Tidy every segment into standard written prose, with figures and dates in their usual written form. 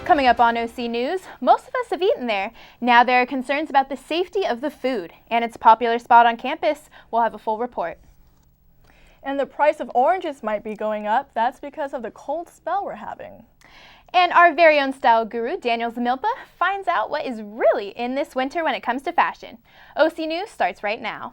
Coming up on OC News, most of us have eaten there. Now there are concerns about the safety of the food, and it's a popular spot on campus. We'll have a full report. And the price of oranges might be going up. That's because of the cold spell we're having. And our very own style guru, Daniel Zamilpa, finds out what is really in this winter when it comes to fashion. OC News starts right now.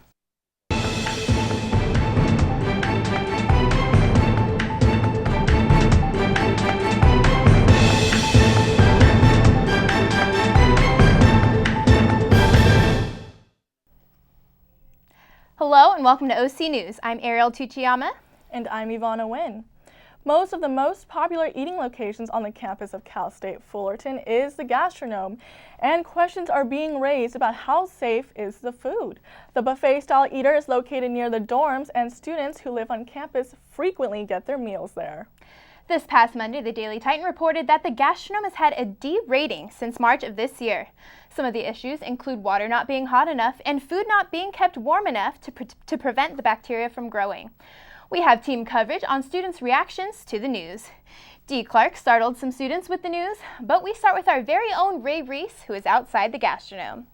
Hello and welcome to OC News. I'm Ariel Tuchiyama. And I'm Ivana Nguyen. Most of the most popular eating locations on the campus of Cal State Fullerton is the Gastronome, and questions are being raised about how safe is the food. The buffet-style eater is located near the dorms, and students who live on campus frequently get their meals there. This past Monday, the Daily Titan reported that the Gastronome has had a D rating since March of this year. Some of the issues include water not being hot enough and food not being kept warm enough to prevent the bacteria from growing. We have team coverage on students' reactions to the news. Dee Clark startled some students with the news, but we start with our very own Ray Reese, who is outside the Gastronome.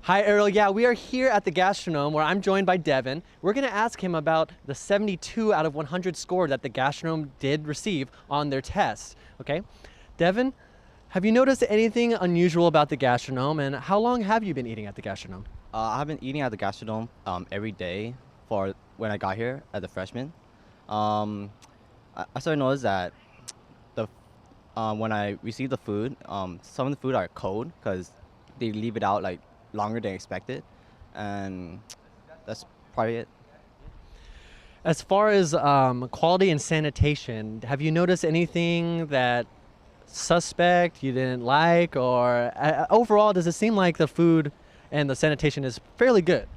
Hi Ariel, yeah, we are here at the Gastronome where I'm joined by Devin. We're going to ask him about the 72 out of 100 score that the Gastronome did receive on their test. Okay, Devin, have you noticed anything unusual about the Gastronome, and how long have you been eating at the Gastronome? I've been eating at the Gastronome every day for when I got here as a freshman. I started to notice that when I receive the food, some of the food are cold because they leave it out like longer than expected, and that's probably it. As far as quality and sanitation, have you noticed anything that suspect you didn't like, or overall does it seem like the food and the sanitation is fairly good?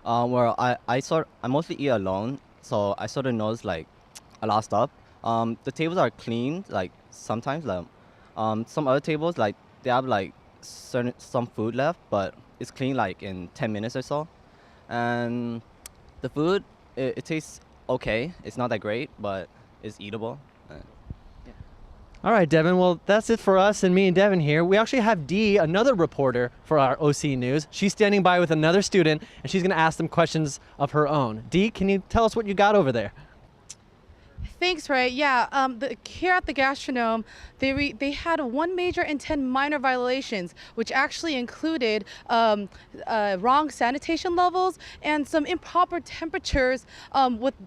Well, I mostly eat alone, so I sort of noticed like a lot of stuff. The tables are clean, like sometimes some other tables like they have like some food left, but it's clean like in 10 minutes or so. And the food, it tastes okay. It's not that great, but it's eatable. All right, Devin, well, that's it for us and me and Devin here. We actually have Dee, another reporter for our OC News. She's standing by with another student, and she's going to ask them questions of her own. Dee, can you tell us what you got over there? Thanks, Ray. Yeah, here at the Gastronome, they had 1 major and 10 minor violations, which actually included wrong sanitation levels and some improper temperatures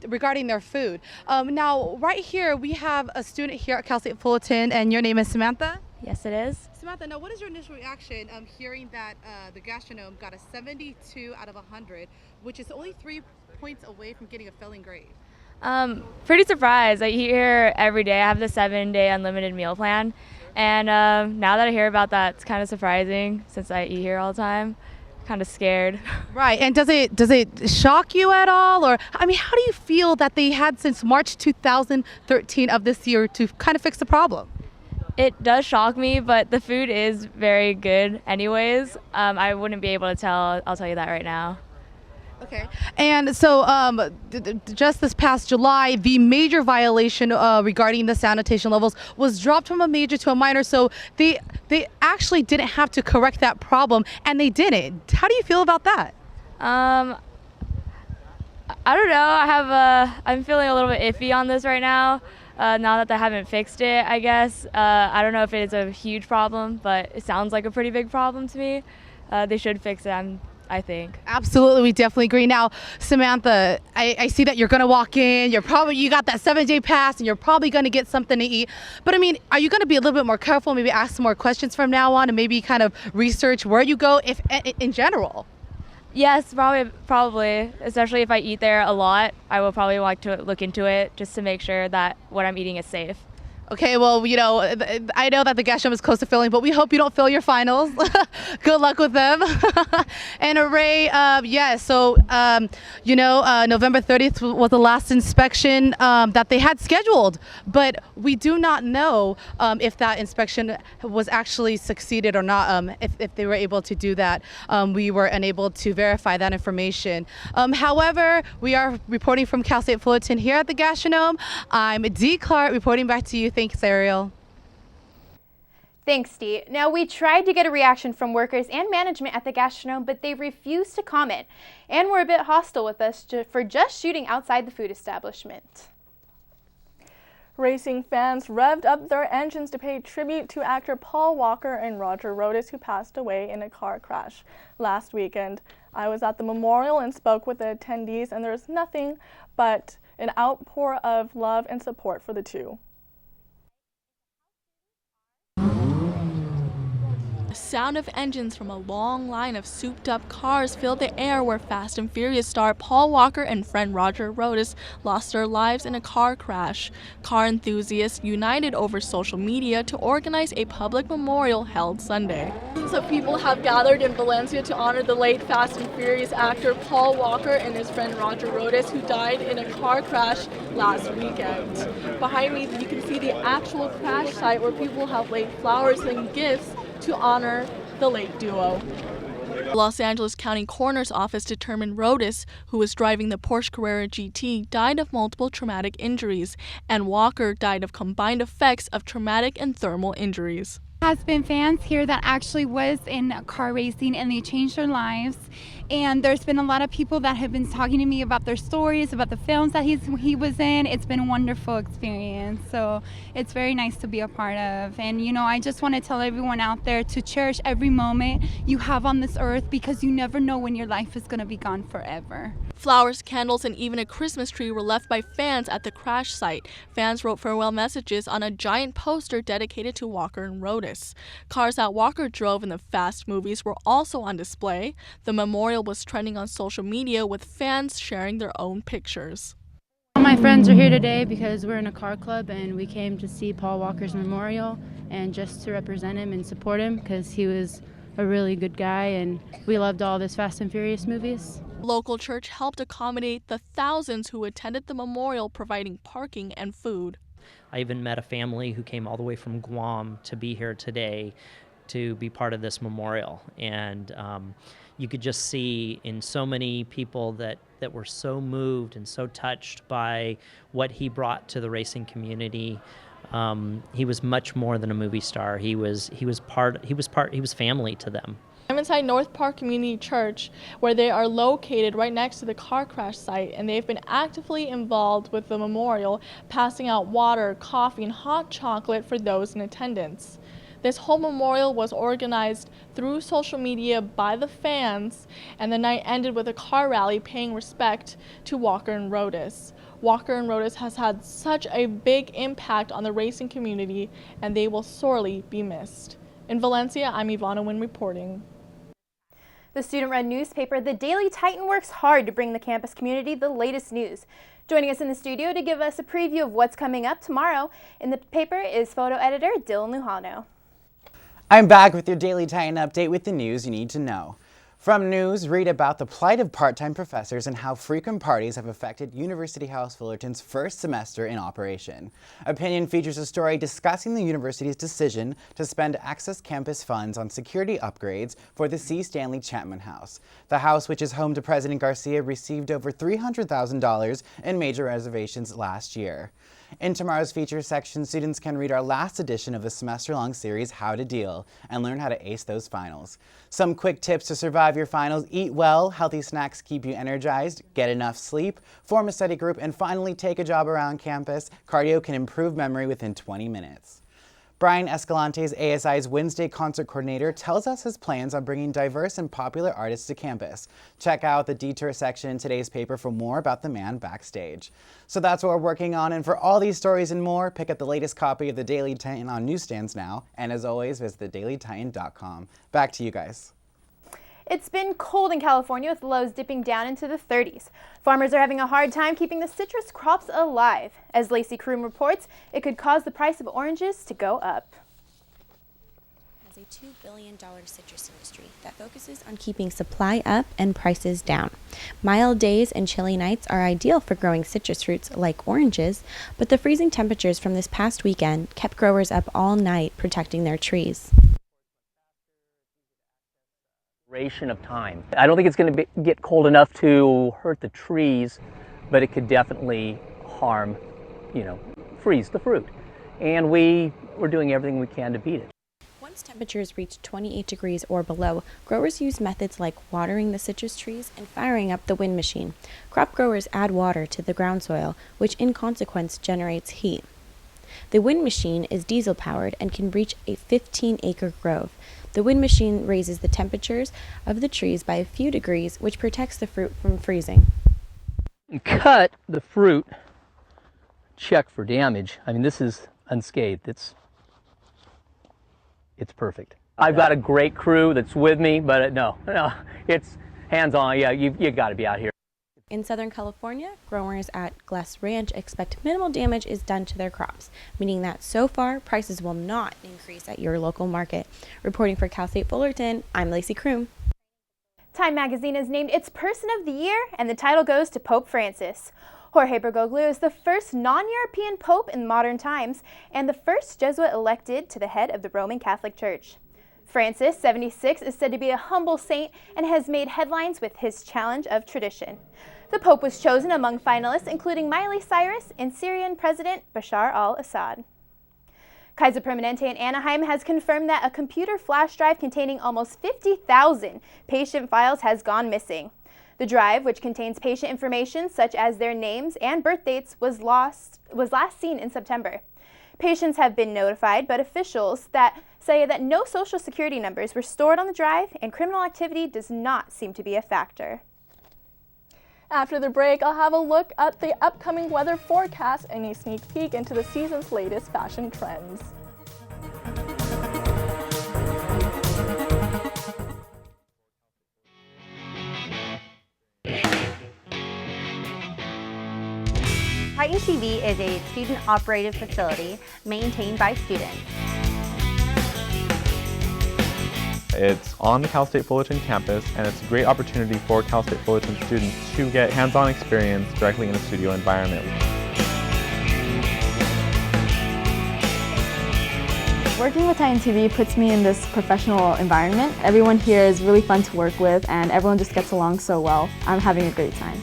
regarding their food. Now, right here, we have a student here at Cal State Fullerton, and your name is Samantha? Yes, it is. Samantha, now what is your initial reaction hearing that the Gastronome got a 72 out of 100, which is only 3 points away from getting a failing grade? Pretty surprised. I eat here every day. I have the 7-day unlimited meal plan, and now that I hear about that, it's kind of surprising since I eat here all the time. Kind of scared. Right, and does it shock you at all, or I mean, how do you feel that they had since March 2013 of this year to kind of fix the problem? It does shock me, but the food is very good anyways. I wouldn't be able to tell. I'll tell you that right now. Okay, and so just this past July, the major violation regarding the sanitation levels was dropped from a major to a minor, so they actually didn't have to correct that problem, and they didn't. How do you feel about that? I don't know. I'm feeling a little bit iffy on this right now. Now that they haven't fixed it, I guess. I don't know if it is a huge problem, but it sounds like a pretty big problem to me. They should fix it, I think. Absolutely, we definitely agree. Now, Samantha, I see that you're going to walk in. You got that 7-day pass, and you're probably going to get something to eat. But I mean, are you going to be a little bit more careful? Maybe ask some more questions from now on, and maybe kind of research where you go, if in general. Yes, probably. Especially if I eat there a lot, I will probably like to look into it just to make sure that what I'm eating is safe. Okay, well, you know, I know that the Gastronome is close to filling, but we hope you don't fail your finals. Good luck with them. And Ray, so, November 30th was the last inspection that they had scheduled, but we do not know if that inspection was actually succeeded or not, if they were able to do that. We were unable to verify that information. However, we are reporting from Cal State Fullerton here at the Gastronome. I'm Dee Clark reporting back to you. Thanks, Ariel. Thanks, Dee. Now, we tried to get a reaction from workers and management at the Gastronome, but they refused to comment and were a bit hostile with us for just shooting outside the food establishment. Racing fans revved up their engines to pay tribute to actor Paul Walker and Roger Rodas, who passed away in a car crash last weekend. I was at the memorial and spoke with the attendees, and there's nothing but an outpour of love and support for the two. The sound of engines from a long line of souped-up cars filled the air where Fast and Furious star Paul Walker and friend Roger Rodas lost their lives in a car crash. Car enthusiasts united over social media to organize a public memorial held Sunday. Thousands of people have gathered in Valencia to honor the late Fast and Furious actor Paul Walker and his friend Roger Rodas, who died in a car crash last weekend. Behind me, you can see the actual crash site where people have laid flowers and gifts to honor the late duo. The Los Angeles County Coroner's Office determined Rodas, who was driving the Porsche Carrera GT, died of multiple traumatic injuries, and Walker died of combined effects of traumatic and thermal injuries. Has been fans here that actually was in car racing and they changed their lives, and there's been a lot of people that have been talking to me about their stories, about the films that he was in. It's been a wonderful experience, so it's very nice to be a part of. And you know, I just want to tell everyone out there to cherish every moment you have on this earth, because you never know when your life is going to be gone forever. Flowers, candles, and even a Christmas tree were left by fans at the crash site. Fans wrote farewell messages on a giant poster dedicated to Walker and Rodas. Cars that Walker drove in the Fast movies were also on display. The memorial was trending on social media, with fans sharing their own pictures. All my friends are here today because we're in a car club and we came to see Paul Walker's memorial and just to represent him and support him, because he was a really good guy and we loved all his Fast and Furious movies. Local church helped accommodate the thousands who attended the memorial, providing parking and food. I even met a family who came all the way from Guam to be here today to be part of this memorial. And you could just see in so many people that were so moved and so touched by what he brought to the racing community. He was much more than a movie star. He was family to them. I'm inside North Park Community Church, where they are located right next to the car crash site, and they've been actively involved with the memorial, passing out water, coffee, and hot chocolate for those in attendance. This whole memorial was organized through social media by the fans, and the night ended with a car rally paying respect to Walker and Rodas. Walker and Rodas has had such a big impact on the racing community, and they will sorely be missed. In Valencia, I'm Ivana Nguyen reporting. The student-run newspaper, The Daily Titan, works hard to bring the campus community the latest news. Joining us in the studio to give us a preview of what's coming up tomorrow in the paper is photo editor Dylan Lujano. I'm back with your Daily Titan update with the news you need to know. From news, read about the plight of part-time professors and how frequent parties have affected University House Fullerton's first semester in operation. Opinion features a story discussing the university's decision to spend Access Campus funds on security upgrades for the C. Stanley Chapman House. The house, which is home to President Garcia, received over $300,000 in major reservations last year. In tomorrow's feature section, students can read our last edition of the semester-long series, How to Deal, and learn how to ace those finals. Some quick tips to survive your finals: eat well, healthy snacks keep you energized, get enough sleep, form a study group, and finally take a job around campus. Cardio can improve memory within 20 minutes. Brian Escalante's ASI's Wednesday concert coordinator tells us his plans on bringing diverse and popular artists to campus. Check out the detour section in today's paper for more about the man backstage. So that's what we're working on, and for all these stories and more, pick up the latest copy of the Daily Titan on newsstands now, and as always, visit thedailytitan.com. Back to you guys. It's been cold in California, with lows dipping down into the 30s. Farmers are having a hard time keeping the citrus crops alive. As Lacey Kroom reports, it could cause the price of oranges to go up. Has a $2 billion citrus industry that focuses on keeping supply up and prices down. Mild days and chilly nights are ideal for growing citrus fruits like oranges, but the freezing temperatures from this past weekend kept growers up all night protecting their trees. Of time. I don't think it's going to get cold enough to hurt the trees, but it could definitely harm, freeze the fruit. And we're doing everything we can to beat it. Once temperatures reach 28 degrees or below, growers use methods like watering the citrus trees and firing up the wind machine. Crop growers add water to the ground soil, which in consequence generates heat. The wind machine is diesel-powered and can reach a 15-acre grove. The wind machine raises the temperatures of the trees by a few degrees, which protects the fruit from freezing. Cut the fruit, check for damage. I mean, this is unscathed. It's perfect. I've got a great crew that's with me, but no, it's hands-on. Yeah, you got to be out here. In Southern California, growers at Glass Ranch expect minimal damage is done to their crops, meaning that so far prices will not increase at your local market. Reporting for Cal State Fullerton, I'm Lacey Kroom. Time magazine has named its Person of the Year, and the title goes to Pope Francis. Jorge Bergoglio is the first non-European pope in modern times and the first Jesuit elected to the head of the Roman Catholic Church. Francis, 76, is said to be a humble saint and has made headlines with his challenge of tradition. The Pope was chosen among finalists including Miley Cyrus and Syrian President Bashar al-Assad. Kaiser Permanente in Anaheim has confirmed that a computer flash drive containing almost 50,000 patient files has gone missing. The drive, which contains patient information such as their names and birth dates, was last seen in September. Patients have been notified, but officials say that no social security numbers were stored on the drive and criminal activity does not seem to be a factor. After the break, I'll have a look at the upcoming weather forecast and a sneak peek into the season's latest fashion trends. Titan TV is a student-operated facility maintained by students. It's on the Cal State Fullerton campus, and it's a great opportunity for Cal State Fullerton students to get hands-on experience directly in a studio environment. Working with Titan TV puts me in this professional environment. Everyone here is really fun to work with, and everyone just gets along so well. I'm having a great time.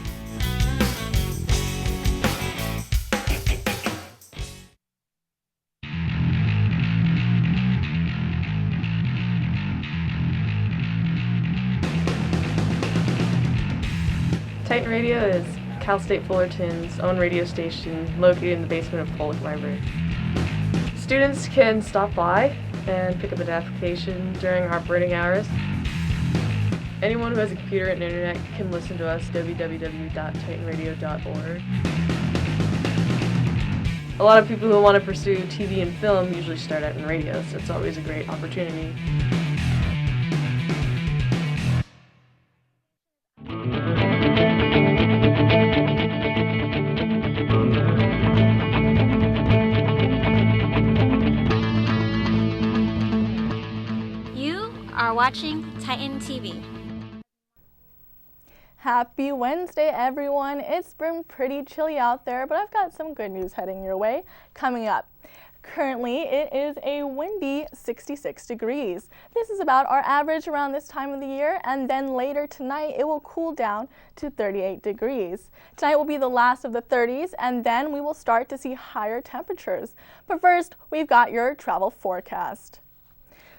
Titan Radio is Cal State Fullerton's own radio station located in the basement of Pollock Library. Students can stop by and pick up an application during operating hours. Anyone who has a computer and internet can listen to us at www.titanradio.org. A lot of people who want to pursue TV and film usually start out in radio, so it's always a great opportunity. Watching Titan TV. Happy Wednesday, everyone. It's been pretty chilly out there, but I've got some good news heading your way. Coming up, currently it is a windy 66 degrees. This is about our average around this time of the year, and then later tonight it will cool down to 38 degrees. Tonight will be the last of the 30s, and then we will start to see higher temperatures. But first, we've got your travel forecast.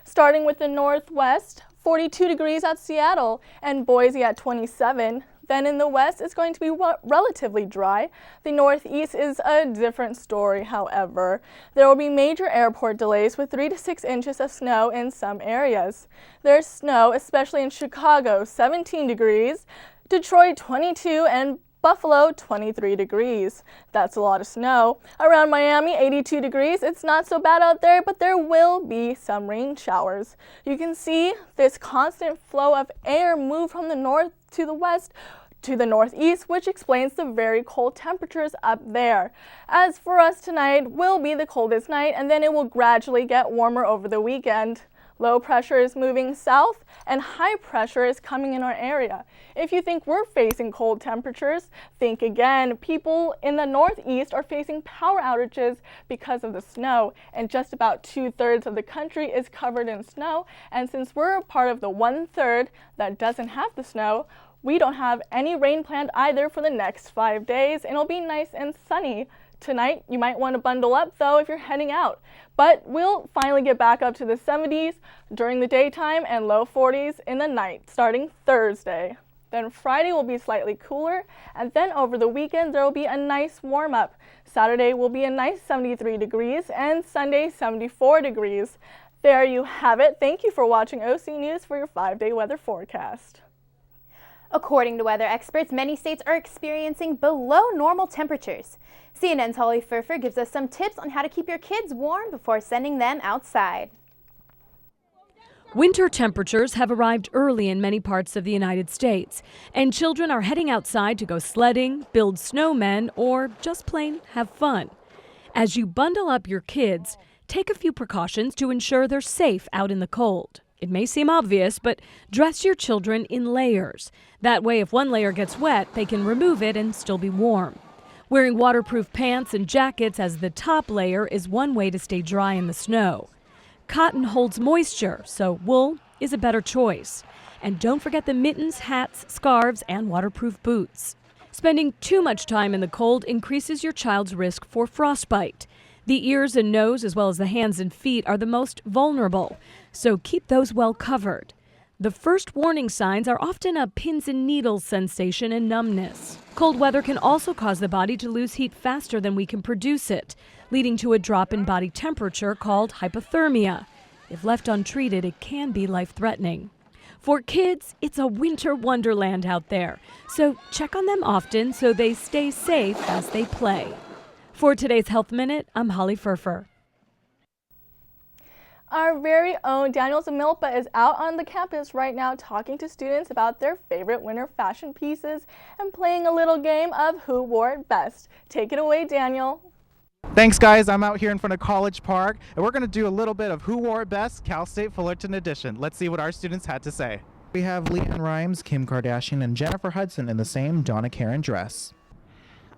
Starting with the northwest, 42 degrees at Seattle and Boise at 27. Then in the west, it's going to be relatively dry. The northeast is a different story, however. There will be major airport delays with 3 to 6 inches of snow in some areas. There's snow, especially in Chicago, 17 degrees, Detroit 22, and Buffalo, 23 degrees. That's a lot of snow. Around Miami, 82 degrees. It's not so bad out there, but there will be some rain showers. You can see this constant flow of air move from the north to the west to the northeast, which explains the very cold temperatures up there. As for us tonight, will be the coldest night, and then it will gradually get warmer over the weekend. Low pressure is moving south and high pressure is coming in our area. If you think we're facing cold temperatures, think again. People in the northeast are facing power outages because of the snow, and just about 2/3 of the country is covered in snow. And since we're a part of the 1/3 that doesn't have the snow, we don't have any rain planned either for the next 5 days, and it'll be nice and sunny Tonight, you might want to bundle up though if you're heading out, but we'll finally get back up to the 70s during the daytime and low 40s in the night starting Thursday. Then Friday will be slightly cooler, and then over the weekend there will be a nice warm up. Saturday will be a nice 73 degrees and Sunday 74 degrees. There you have it. Thank you for watching OC News for your 5-day weather forecast. According to weather experts, many states are experiencing below normal temperatures. CNN's Holly Furfer gives us some tips on how to keep your kids warm before sending them outside. Winter temperatures have arrived early in many parts of the United States, and children are heading outside to go sledding, build snowmen, or just plain have fun. As you bundle up your kids, take a few precautions to ensure they're safe out in the cold. It may seem obvious, but dress your children in layers. That way, if one layer gets wet, they can remove it and still be warm. Wearing waterproof pants and jackets as the top layer is one way to stay dry in the snow. Cotton holds moisture, so wool is a better choice. And don't forget the mittens, hats, scarves, and waterproof boots. Spending too much time in the cold increases your child's risk for frostbite. The ears and nose, as well as the hands and feet, are the most vulnerable, so keep those well covered. The first warning signs are often a pins and needles sensation and numbness. Cold weather can also cause the body to lose heat faster than we can produce it, leading to a drop in body temperature called hypothermia. If left untreated, it can be life-threatening. For kids, it's a winter wonderland out there, so check on them often so they stay safe as they play. For today's Health Minute, I'm Holly Furfer. Our very own Daniel Zamilpa is out on the campus right now talking to students about their favorite winter fashion pieces and playing a little game of Who Wore It Best. Take it away, Daniel. Thanks, guys. I'm out here in front of College Park, and we're going to do a little bit of Who Wore It Best, Cal State Fullerton edition. Let's see what our students had to say. We have Leanne Rimes, Kim Kardashian, and Jennifer Hudson in the same Donna Karan dress.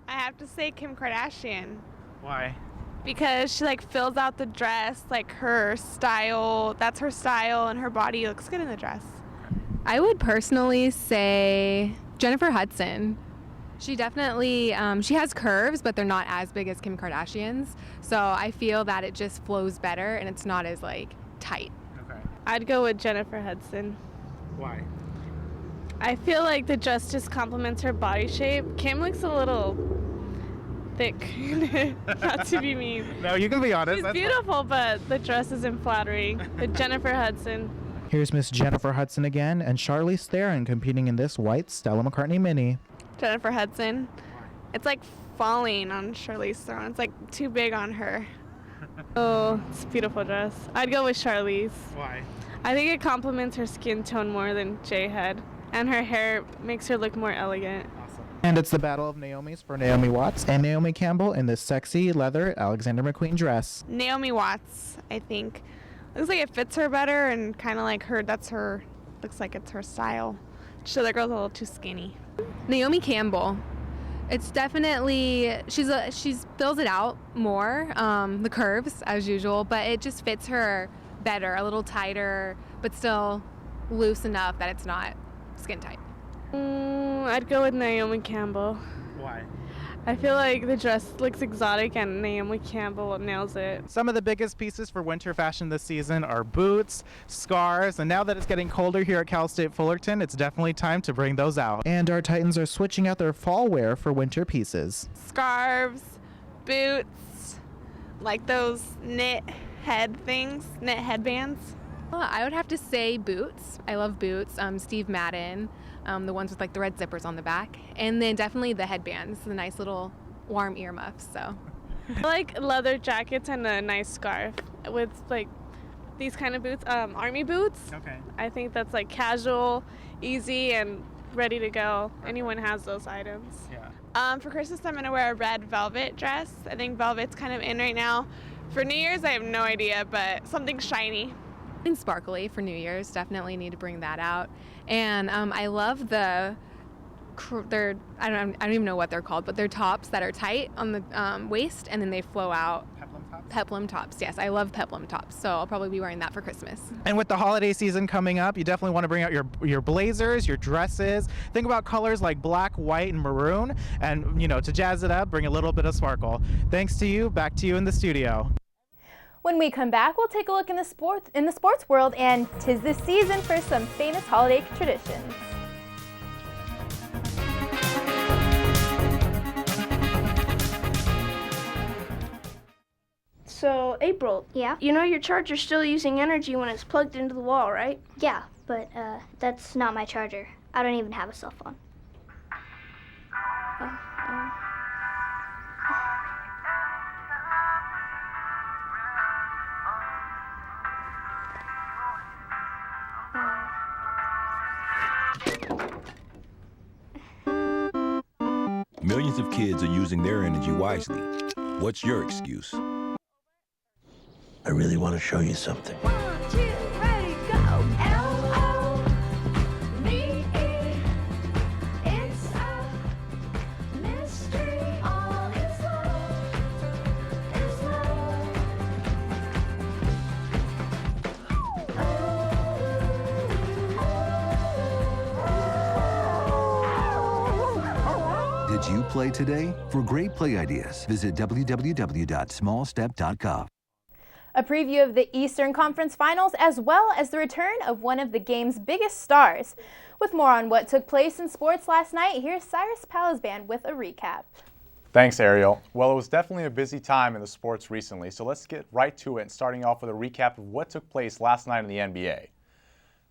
I have to say Kim Kardashian. Why? Because she fills out the dress, her style, that's her style, and her body looks good in the dress. I would personally say Jennifer Hudson. She definitely, she has curves, but they're not as big as Kim Kardashian's. So I feel that it just flows better and it's not as tight. Okay. I'd go with Jennifer Hudson. Why? I feel like the dress just complements her body shape. Kim looks a little thick, not to be mean. No, you can be honest. She's beautiful, but the dress isn't flattering. But Jennifer Hudson. Here's Miss Jennifer Hudson again, and Charlize Theron competing in this white Stella McCartney mini. Jennifer Hudson. It's falling on Charlize Theron. It's too big on her. Oh, it's a beautiful dress. I'd go with Charlize. Why? I think it complements her skin tone more than Jay had. And her hair makes her look more elegant. Awesome. And it's the battle of Naomi's for Naomi Watts and Naomi Campbell in this sexy leather Alexander McQueen dress. Naomi Watts, I think. Looks like it fits her better and kind of looks like it's her style. So that girl's a little too skinny. Naomi Campbell. It's definitely, she's fills it out more, the curves as usual, but it just fits her better, a little tighter, but still loose enough that it's not skin tight. I'd go with Naomi Campbell. Why? I feel like the dress looks exotic and Naomi Campbell nails it. Some of the biggest pieces for winter fashion this season are boots, scarves, and now that it's getting colder here at Cal State Fullerton, it's definitely time to bring those out. And our Titans are switching out their fall wear for winter pieces. Scarves, boots, those knit headbands. I would have to say boots. I love boots. Steve Madden, the ones with the red zippers on the back, and then definitely the headbands, the nice little warm earmuffs. So I like leather jackets and a nice scarf with these kind of boots, army boots. Okay. I think that's casual, easy, and ready to go. Anyone has those items. Yeah. For Christmas, I'm gonna wear a red velvet dress. I think velvet's kind of in right now. For New Year's, I have no idea, but something shiny. And sparkly for New Year's, definitely need to bring that out. And I love I don't even know what they're called, but they're tops that are tight on the waist and then they flow out. Peplum tops? Peplum tops. Yes, I love Peplum tops, so I'll probably be wearing that for Christmas. And with the holiday season coming up, you definitely want to bring out your blazers, your dresses. Think about colors like black, white, and maroon. And, you know, to jazz it up, bring a little bit of sparkle. Thanks to you. Back to you in the studio. When we come back, we'll take a look in the sports world, and 'tis the season for some famous holiday traditions. So, April, yeah? You know your charger's still using energy when it's plugged into the wall, right? Yeah, but that's not my charger. I don't even have a cell phone. Millions of kids are using their energy wisely. What's your excuse? I really want to show you something. 1, 2, ready, go! L-O-V-E. It's a mystery. All is love. Is love. Did you play today? For great play ideas, visit www.smallstep.com. A preview of the Eastern Conference Finals, as well as the return of one of the game's biggest stars. With more on what took place in sports last night, here's Cyrus Palazban with a recap. Thanks, Ariel. Well, it was definitely a busy time in the sports recently, so let's get right to it, starting off with a recap of what took place last night in the NBA.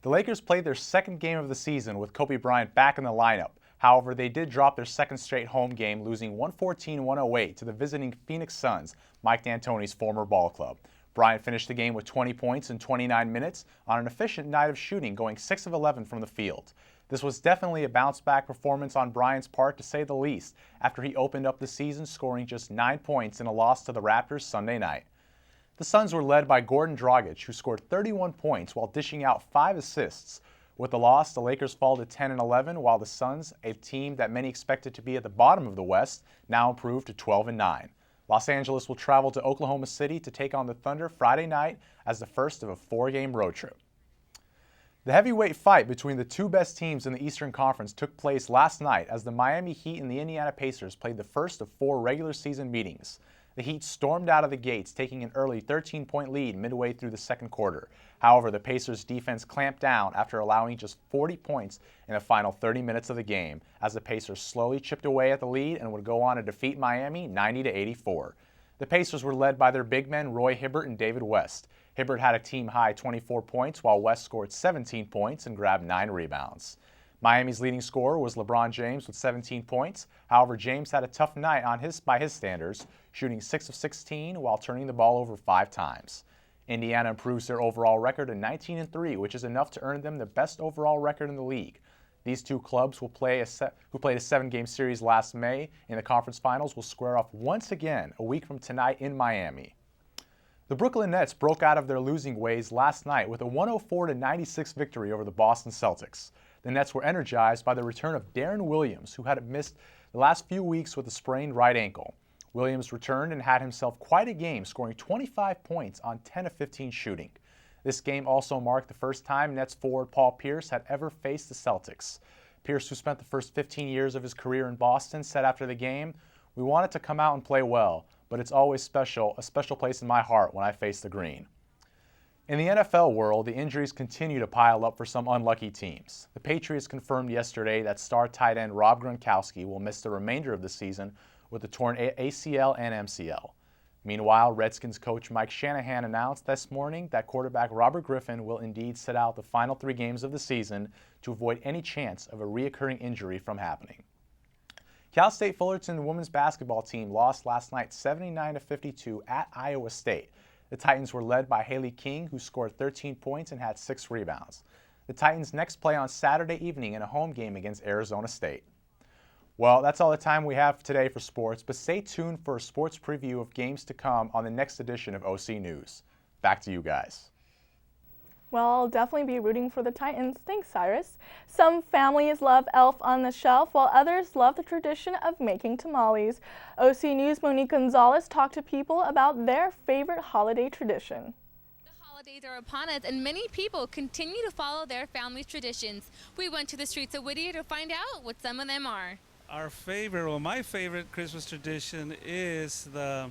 The Lakers played their second game of the season with Kobe Bryant back in the lineup. However, they did drop their second straight home game, losing 114-108 to the visiting Phoenix Suns, Mike D'Antoni's former ball club. Bryant finished the game with 20 points in 29 minutes on an efficient night of shooting, going 6 of 11 from the field. This was definitely a bounce-back performance on Bryant's part, to say the least, after he opened up the season scoring just 9 points in a loss to the Raptors Sunday night. The Suns were led by Goran Dragic, who scored 31 points while dishing out 5 assists. With the loss, the Lakers fall to 10-11, while the Suns, a team that many expected to be at the bottom of the West, now improved to 12-9. Los Angeles will travel to Oklahoma City to take on the Thunder Friday night as the first of a 4-game road trip. The heavyweight fight between the two best teams in the Eastern Conference took place last night as the Miami Heat and the Indiana Pacers played the first of 4 regular season meetings. The Heat stormed out of the gates, taking an early 13-point lead midway through the second quarter. However, the Pacers' defense clamped down after allowing just 40 points in the final 30 minutes of the game, as the Pacers slowly chipped away at the lead and would go on to defeat Miami 90-84. The Pacers were led by their big men Roy Hibbert and David West. Hibbert had a team-high 24 points, while West scored 17 points and grabbed 9 rebounds. Miami's leading scorer was LeBron James with 17 points. However, James had a tough night by his standards, shooting 6 of 16 while turning the ball over 5 times. Indiana improves their overall record to 19-3, which is enough to earn them the best overall record in the league. These two clubs who played a 7-game series last May in the conference finals will square off once again a week from tonight in Miami. The Brooklyn Nets broke out of their losing ways last night with a 104-96 victory over the Boston Celtics. The Nets were energized by the return of Deron Williams, who had missed the last few weeks with a sprained right ankle. Williams returned and had himself quite a game, scoring 25 points on 10 of 15 shooting. This game also marked the first time Nets forward Paul Pierce had ever faced the Celtics. Pierce, who spent the first 15 years of his career in Boston, said after the game, "We wanted to come out and play well, but it's always a special place in my heart when I face the green." In the NFL world, the injuries continue to pile up for some unlucky teams. The Patriots confirmed yesterday that star tight end Rob Gronkowski will miss the remainder of the season with a torn ACL and MCL. Meanwhile, Redskins coach Mike Shanahan announced this morning that quarterback Robert Griffin will indeed sit out the final 3 games of the season to avoid any chance of a reoccurring injury from happening. Cal State Fullerton women's basketball team lost last night 79-52 at Iowa State. The Titans were led by Haley King, who scored 13 points and had 6 rebounds. The Titans next play on Saturday evening in a home game against Arizona State. Well, that's all the time we have today for sports, but stay tuned for a sports preview of games to come on the next edition of OC News. Back to you guys. Well, I'll definitely be rooting for the Titans. Thanks, Cyrus. Some families love Elf on the Shelf, while others love the tradition of making tamales. OC News' Monique Gonzalez talked to people about their favorite holiday tradition. Holidays are upon us, and many people continue to follow their family traditions. We went to the streets of Whittier to find out what some of them are. Our favorite, well, my favorite Christmas tradition is the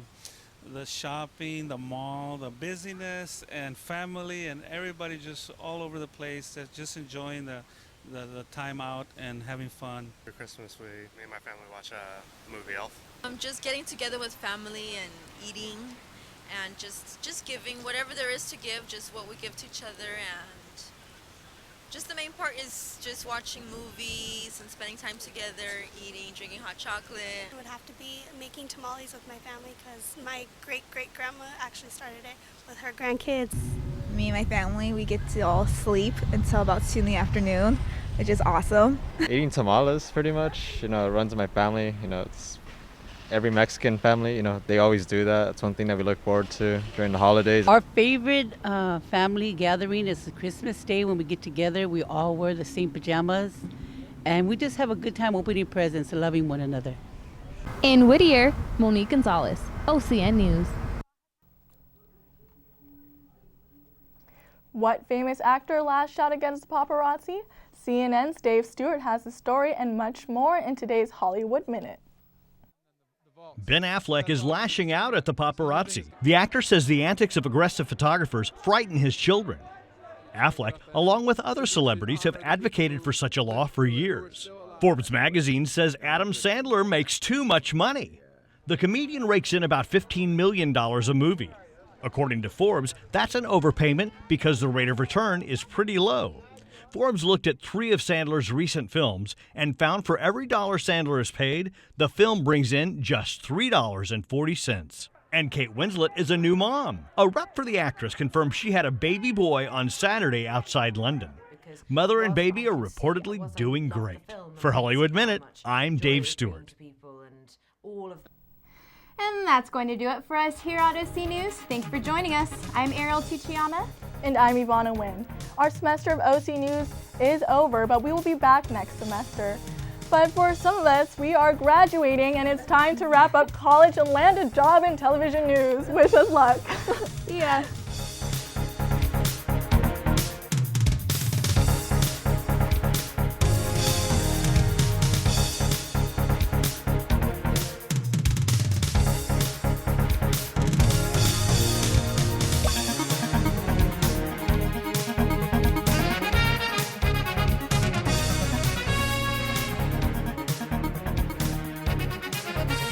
shopping, the mall, the busyness, and family, and everybody just all over the place, just enjoying the time out and having fun. For Christmas, me and my family watch the movie Elf. Just getting together with family and eating, and just giving whatever there is to give, just what we give to each other, and just the main part is just watching movies and spending time together, eating, drinking hot chocolate. It would have to be making tamales with my family because my great-great-grandma actually started it with her grandkids. Me and my family, we get to all sleep until about 2 in the afternoon, which is awesome. Eating tamales pretty much, it runs in my family, it's every Mexican family, they always do that. It's one thing that we look forward to during the holidays. Our favorite family gathering is the Christmas Day when we get together. We all wear the same pajamas, and we just have a good time opening presents and loving one another. In Whittier, Monique Gonzalez, OCN News. What famous actor lashed out against paparazzi? CNN's Dave Stewart has the story and much more in today's Hollywood Minute. Ben Affleck is lashing out at the paparazzi. The actor says the antics of aggressive photographers frighten his children. Affleck, along with other celebrities, have advocated for such a law for years. Forbes magazine says Adam Sandler makes too much money. The comedian rakes in about $15 million a movie. According to Forbes, that's an overpayment because the rate of return is pretty low. Forbes looked at 3 of Sandler's recent films and found for every dollar Sandler is paid, the film brings in just $3.40. And Kate Winslet is a new mom. A rep for the actress confirmed she had a baby boy on Saturday outside London. Mother and baby are reportedly doing great. For Hollywood Minute, I'm Dave Stewart. And that's going to do it for us here at OC News. Thanks for joining us. I'm Ariel Tuchiana. And I'm Ivana Nguyen. Our semester of OC News is over, but we will be back next semester. But for some of us, we are graduating, and it's time to wrap up college and land a job in television news. Wish us luck. Yeah.